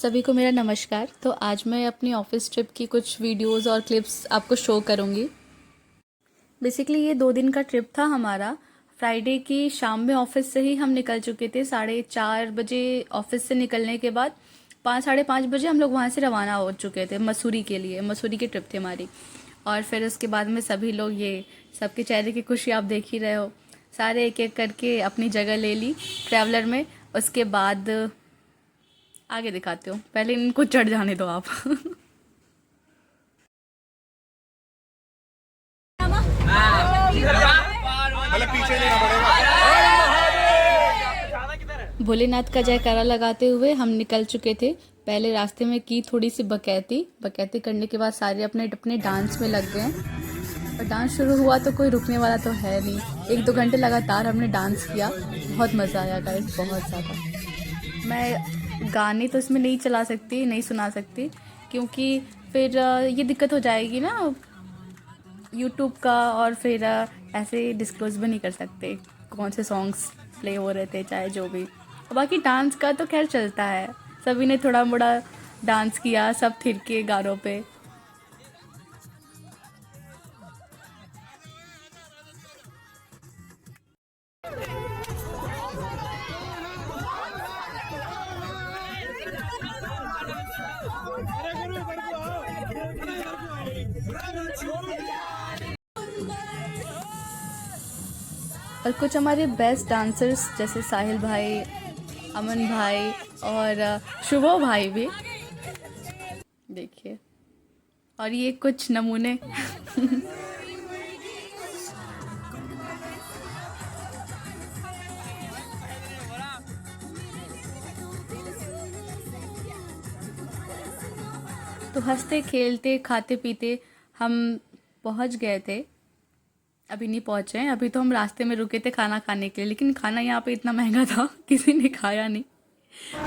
सभी को मेरा नमस्कार। तो आज मैं अपनी ऑफिस ट्रिप की कुछ वीडियोस और क्लिप्स आपको शो करूँगी। बेसिकली ये 2 दिन का ट्रिप था हमारा। फ्राइडे की शाम में ऑफिस से ही हम निकल चुके थे। 4:30 बजे ऑफिस से निकलने के बाद 5-5:30 बजे हम लोग वहाँ से रवाना हो चुके थे मसूरी के लिए। मसूरी की ट्रिप थी हमारी। और फिर उसके बाद में सभी लोग, ये सबके चेहरे की खुशी आप देख ही रहे हो, सारे एक एक करके अपनी जगह ले ली ट्रैवलर में। उसके बाद आगे दिखाती हूँ, पहले इनको चढ़ जाने दो आप। मतलब पीछे लेना पड़ेगा। भोलेनाथ का जयकारा लगाते हुए हम निकल चुके थे। पहले रास्ते में की थोड़ी सी बकैती करने के बाद सारे अपने अपने डांस में लग गए। और डांस शुरू हुआ तो कोई रुकने वाला तो है नहीं। 1-2 घंटे लगातार हमने डांस किया। बहुत मज़ा आया गाइस, बहुत ज़्यादा। मैं गाने तो इसमें नहीं चला सकती, नहीं सुना सकती, क्योंकि फिर ये दिक्कत हो जाएगी ना यूट्यूब का। और फिर ऐसे डिस्क्लोज भी नहीं कर सकते कौन से सॉन्ग्स प्ले हो रहे थे, चाहे जो भी। बाकी डांस का तो खैर चलता है, सभी ने थोड़ा मोड़ा डांस किया, सब थिरके गानों पे। और कुछ हमारे बेस्ट डांसर्स जैसे साहिल भाई, अमन भाई और शुभो भाई भी देखिए। और ये कुछ नमूने। तो हंसते खेलते खाते पीते हम पहुंच गए थे। अभी नहीं पहुंचे हैं, अभी तो हम रास्ते में रुके थे खाना खाने के लिए, लेकिन खाना यहाँ पे इतना महंगा था किसी ने खाया नहीं।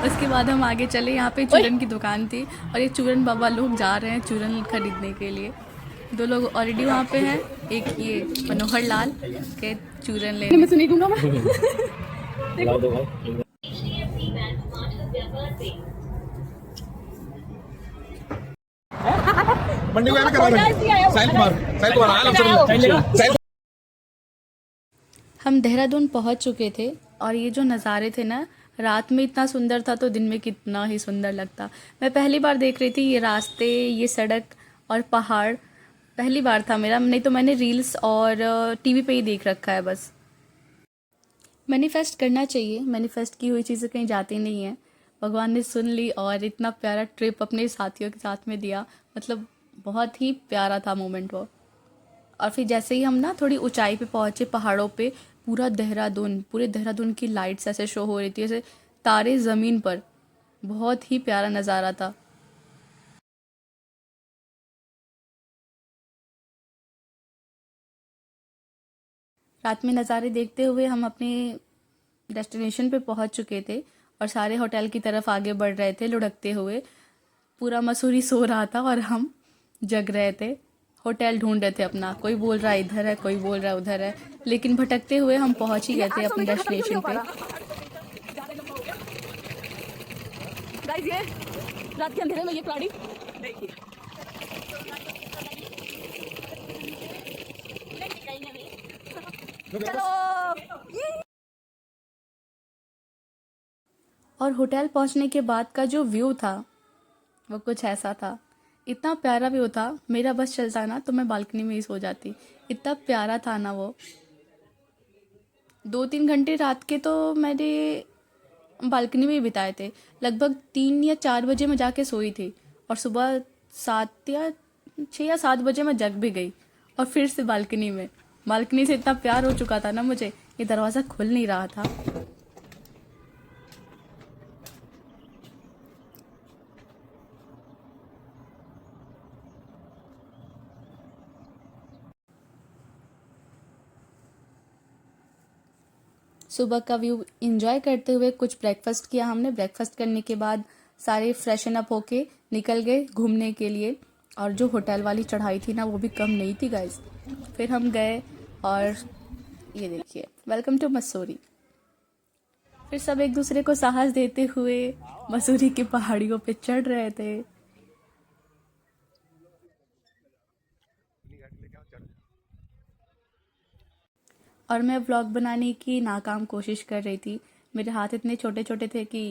उसके बाद हम आगे चले, यहाँ पे चूरन की दुकान थी और ये चूरन बाबा लोग जा रहे हैं चूरन खरीदने के लिए। 2 लोग ऑलरेडी वहाँ पे हैं, एक ये मनोहर लाल के चूरन लेने। मैं सुनी दूंगा मंडी में करा रहे हैं। साहिल कुमार आया। हम देहरादून पहुँच चुके थे और ये जो नज़ारे थे ना, रात में इतना सुंदर था तो दिन में कितना ही सुंदर लगता। मैं पहली बार देख रही थी ये रास्ते, ये सड़क और पहाड़। पहली बार था मेरा, नहीं तो मैंने रील्स और टीवी पे ही देख रखा है बस। मैनिफेस्ट करना चाहिए, मैनिफेस्ट की हुई चीज़ें कहीं जाती नहीं है। भगवान ने सुन ली और इतना प्यारा ट्रिप अपने साथियों के साथ में दिया। मतलब बहुत ही प्यारा था मोमेंट वो। और फिर जैसे ही हम ना थोड़ी ऊंचाई पे पहुंचे पहाड़ों पे, पूरे देहरादून की लाइट्स ऐसे शो हो रही थी, ऐसे तारे ज़मीन पर। बहुत ही प्यारा नज़ारा था। रात में नज़ारे देखते हुए हम अपने डेस्टिनेशन पे पहुंच चुके थे और सारे होटल की तरफ आगे बढ़ रहे थे लुढ़कते हुए। पूरा मसूरी सो रहा था और हम जग रहे थे, होटल ढूंढ रहे थे अपना। कोई बोल रहा है इधर है, कोई बोल रहा है उधर है, लेकिन भटकते हुए हम पहुंच ही गए थे अपने डेस्टिनेशन पे। गाइस ये रात के अंधेरे में ये प्राणी देखिए। और होटल पहुंचने के बाद का जो व्यू था वो कुछ ऐसा था। इतना प्यारा व्यू था, मेरा बस चलता ना तो मैं बालकनी में ही सो जाती। इतना प्यारा था ना वो। 2-3 घंटे रात के तो मैंने बालकनी में ही बिताए थे। लगभग 3 या 4 बजे मैं जाके सोई थी और सुबह 6 या 7 बजे मैं जग भी गई और फिर से बालकनी से इतना प्यार हो चुका था ना मुझे, ये दरवाज़ा खुल नहीं रहा था। सुबह का व्यू एंजॉय करते हुए कुछ ब्रेकफास्ट किया हमने। ब्रेकफास्ट करने के बाद सारे फ्रेशन अप होके निकल गए घूमने के लिए। और जो होटल वाली चढ़ाई थी ना वो भी कम नहीं थी गाइस। फिर हम गए और ये देखिए, वेलकम टू मसूरी। फिर सब एक दूसरे को साहस देते हुए मसूरी की पहाड़ियों पे चढ़ रहे थे। और मैं व्लॉग बनाने की नाकाम कोशिश कर रही थी। मेरे हाथ इतने छोटे छोटे थे कि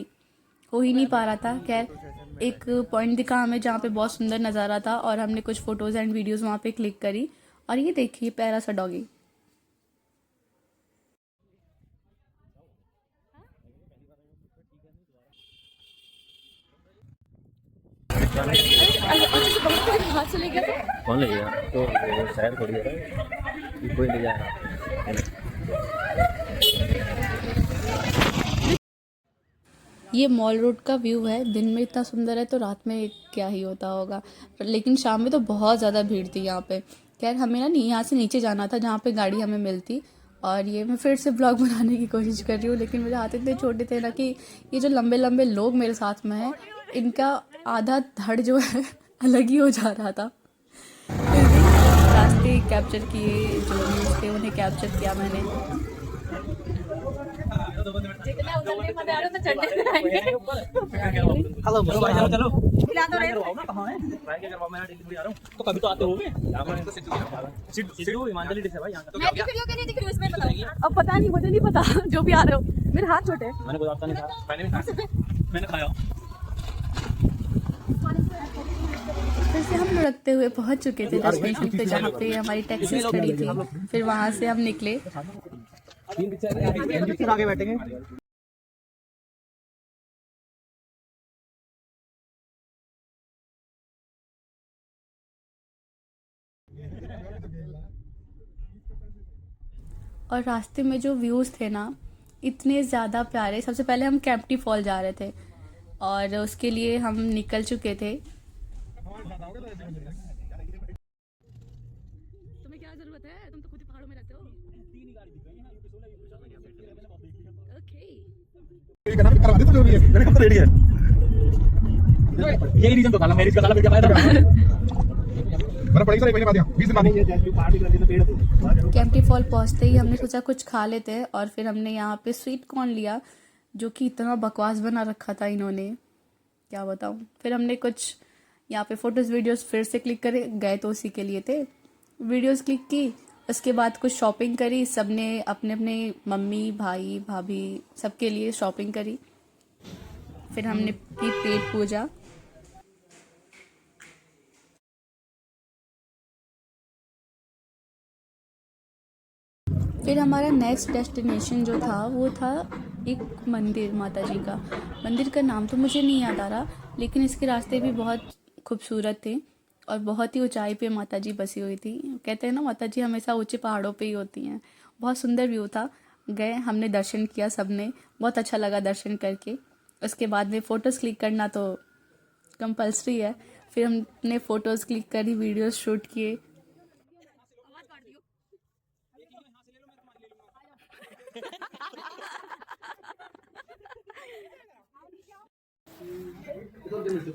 हो ही नहीं पा रहा था। खैर एक पॉइंट दिखा हमें जहाँ पे बहुत सुंदर नज़ारा था और हमने कुछ फ़ोटोज़ एंड वीडियोज़ वहाँ पे क्लिक करी। और ये देखिए प्यारा सा डॉगी। हाथ से ले गया कौन ले गया? तो वो शहर थोड़ी है कि कोई ले जाएगा। ये मॉल रोड का व्यू है। दिन में इतना सुंदर है तो रात में क्या ही होता होगा। लेकिन शाम में तो बहुत ज़्यादा भीड़ थी यहाँ पे। खैर हमें ना यहाँ से नीचे जाना था जहाँ पे गाड़ी हमें मिलती। और ये मैं फिर से ब्लॉग बनाने की कोशिश कर रही हूँ, लेकिन मेरे हाथ इतने छोटे थे ना कि ये जो लंबे लंबे लोग मेरे साथ में हैं इनका आधा धड़ जो है अलग ही हो जा रहा था। फिर भी रास्ते कैप्चर किए, जो व्यूज़ थे उन्हें कैप्चर किया मैंने। जितना उतरने मजा आ रहा था चढ़ने में आएंगे। हेलो भाई चलो खिला दो रे। कहां है भाई? क्या करवाओ? मैं डिलीवरी आ रहा हूं। तो कभी तो आते होगे। सिद्धू ईमानदारी से भाई यहां का। मैं दिख रही हूं कि नहीं दिख रही हूं इसमें बताओ। अब पता नहीं, मुझे नहीं पता। जो भी आ रहे हो मेरे हाथ छोटे। मैंने कोई आपका नहीं खाया। मैंने भी खाया। मैंने खाया। फिर से हम लुढ़कते हुए पहुंच चुके थे डेस्टिनेशन पे जहाँ पे हमारी टैक्सी खड़ी थी। फिर वहाँ से हम निकले। तीन पिक्चर आगे बैठेंगे। और रास्ते में जो व्यूज़ थे ना इतने ज़्यादा प्यारे। सबसे पहले हम कैंपटी फॉल जा रहे थे और उसके लिए हम निकल चुके थे। तुम्हें क्या जरूरत है? तुम तो खुद ही पहाड़ों में रहते हो। ओके करवा दे तो जो भी है मैंने कब तो रेडी है। यही रीजन तो था ना, मैरिज का साला क्या फायदा? मेरा पड़ेगा सर एक महीने बाद यहाँ 20 दिन बाद। कैंपटी फॉल पहुँचते ही हमने सोचा कुछ खा लेते हैं और फिर हमने यहाँ पे स्वीट कॉर्न लिया, जो कि इतना बकवास बना रखा था इन्होंने, क्या बताऊँ। फिर हमने कुछ यहाँ पे फ़ोटोज़ वीडियोज़ फिर से क्लिक करे, गए तो उसी के लिए थे। वीडियोज़ क्लिक की, उसके बाद कुछ शॉपिंग करी। सबने अपने अपने मम्मी भाई भाभी सबके लिए शॉपिंग करी। फिर हमने की पेट पूजा। फिर हमारा नेक्स्ट डेस्टिनेशन जो था वो था एक मंदिर, माता जी का मंदिर। का नाम तो मुझे नहीं याद आ रहा, लेकिन इसके रास्ते भी बहुत खूबसूरत थे और बहुत ही ऊंचाई पे माता जी बसी हुई थी। कहते हैं ना माता जी हमेशा ऊंचे पहाड़ों पे ही होती हैं। बहुत सुंदर व्यू था। गए, हमने दर्शन किया सबने, बहुत अच्छा लगा दर्शन करके। उसके बाद में फ़ोटोज़ क्लिक करना तो कंपल्सरी है। फिर हमने फ़ोटोज़ क्लिक करी, वीडियोज़ शूट किए।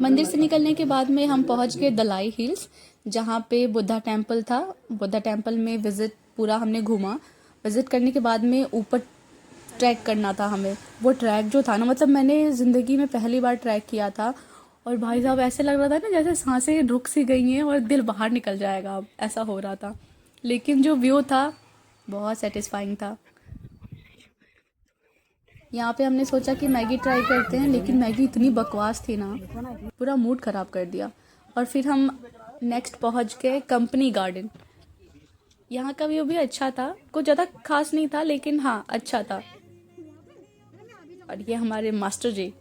मंदिर से निकलने के बाद में हम पहुंच गए दलाई हिल्स, जहाँ पे बुद्धा टेम्पल था। बुद्धा टेम्पल में विज़िट पूरा हमने घूमा। विज़िट करने के बाद में ऊपर ट्रैक करना था हमें। वो ट्रैक जो था ना, मतलब मैंने ज़िंदगी में पहली बार ट्रैक किया था और भाई साहब ऐसे लग रहा था ना जैसे सांसें रुक सी गई हैं और दिल बाहर निकल जाएगा, अब ऐसा हो रहा था। लेकिन जो व्यू था बहुत सेटिस्फाइंग था। यहाँ पे हमने सोचा कि मैगी ट्राई करते हैं, लेकिन मैगी इतनी बकवास थी ना, पूरा मूड ख़राब कर दिया। और फिर हम नेक्स्ट पहुँच गए कंपनी गार्डन। यहाँ का व्यू भी अच्छा था, कुछ ज़्यादा खास नहीं था लेकिन हाँ अच्छा था। और ये हमारे मास्टर जी।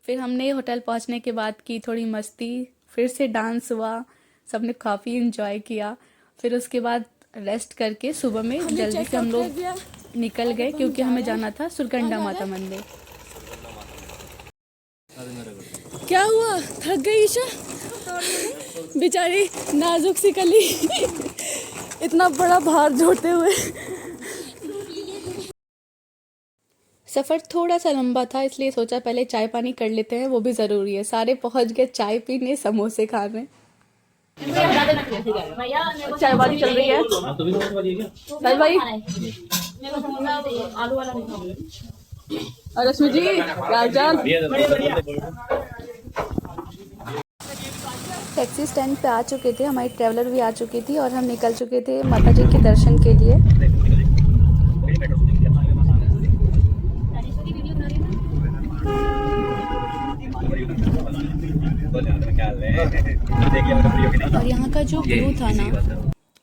फिर हमने होटल पहुँचने के बाद की थोड़ी मस्ती, फिर से डांस हुआ, सबने काफ़ी इन्जॉय किया। फिर उसके बाद रेस्ट करके सुबह में जल्दी से हम लोग निकल गए क्योंकि हमें जाना था सुरकंडा माता मंदिर। क्या हुआ? थक गई ईशा बेचारी, नाजुक सी कली इतना बड़ा भार जोड़ते हुए। सफ़र थोड़ा सा लंबा था, इसलिए सोचा पहले चाय पानी कर लेते हैं, वो भी ज़रूरी है। सारे पहुंच गए चाय पीने, समोसे खाने। चाय वाली चल रही है। चाय वाली और रश्मि जी राजन टैक्सी स्टैंड पे आ चुके थे, हमारी ट्रैवलर भी आ चुकी थी और हम निकल चुके थे माता जी के दर्शन के लिए। और यहाँ का जो व्यू था ना,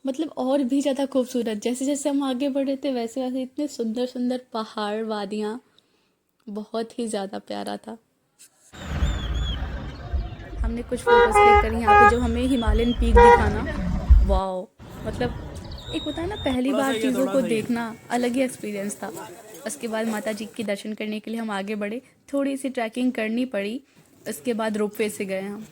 मतलब और भी ज़्यादा खूबसूरत। जैसे जैसे हम आगे बढ़े थे वैसे वैसे इतने सुंदर सुंदर पहाड़, वादियाँ, बहुत ही ज़्यादा प्यारा था। हमने कुछ फोटोज क्लिक करी यहाँ पे, जो हमें हिमालयन पीक दिखा ना, वाओ, मतलब एक होता है ना पहली बार चीज़ों को देखना, अलग ही एक्सपीरियंस था। उसके बाद माता जी के दर्शन करने के लिए हम आगे बढ़े, थोड़ी सी ट्रैकिंग करनी पड़ी, उसके बाद रोपवे से गए हम।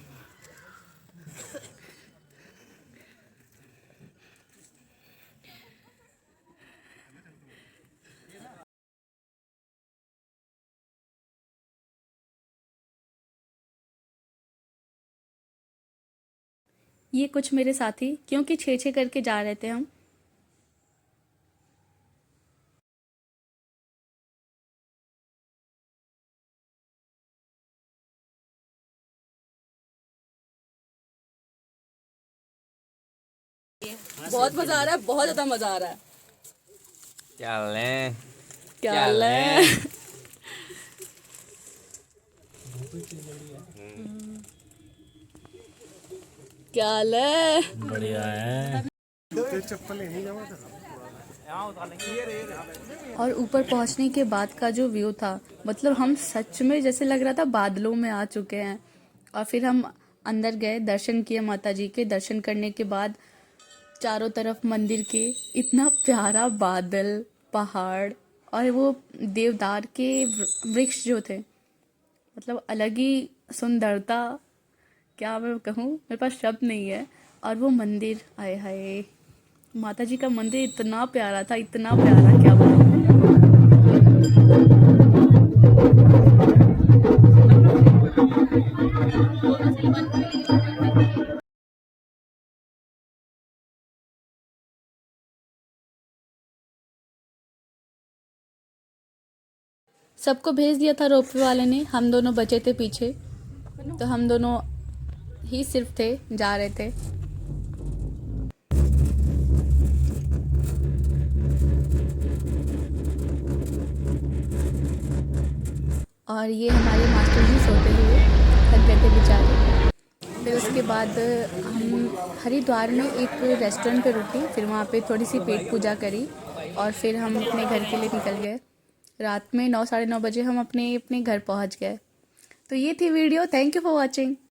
ये कुछ मेरे साथी, क्योंकि 6-6 करके जा रहे थे हम। बहुत मजा आ रहा है, बहुत ज्यादा मजा आ रहा है। क्या ले क्या ले बढ़िया है। और ऊपर पहुंचने के बाद का जो व्यू था, मतलब हम सच में जैसे लग रहा था बादलों में आ चुके हैं। और फिर हम अंदर गए, दर्शन किए माता जी के। दर्शन करने के बाद चारों तरफ मंदिर के इतना प्यारा बादल, पहाड़ और वो देवदार के वृक्ष जो थे, मतलब अलग ही सुंदरता, क्या मैं कहूँ, मेरे पास शब्द नहीं है। और वो मंदिर, आए हाय, माता जी का मंदिर इतना प्यारा था, इतना प्यारा, क्या बताऊँ। सबको भेज दिया था रोपवे वाले ने, हम दोनों बचे थे पीछे, तो हम दोनों ही सिर्फ थे, जा रहे थे। और ये हमारे मास्टर जी सोते हुए थक गए थे बेचारे। फिर उसके बाद हम हरिद्वार में एक रेस्टोरेंट पे रुके, फिर वहाँ पे थोड़ी सी पेट पूजा करी और फिर हम अपने घर के लिए निकल गए। रात में 9 साढ़े 9 बजे हम अपने घर पहुँच गए। तो ये थी video. Thank you for watching.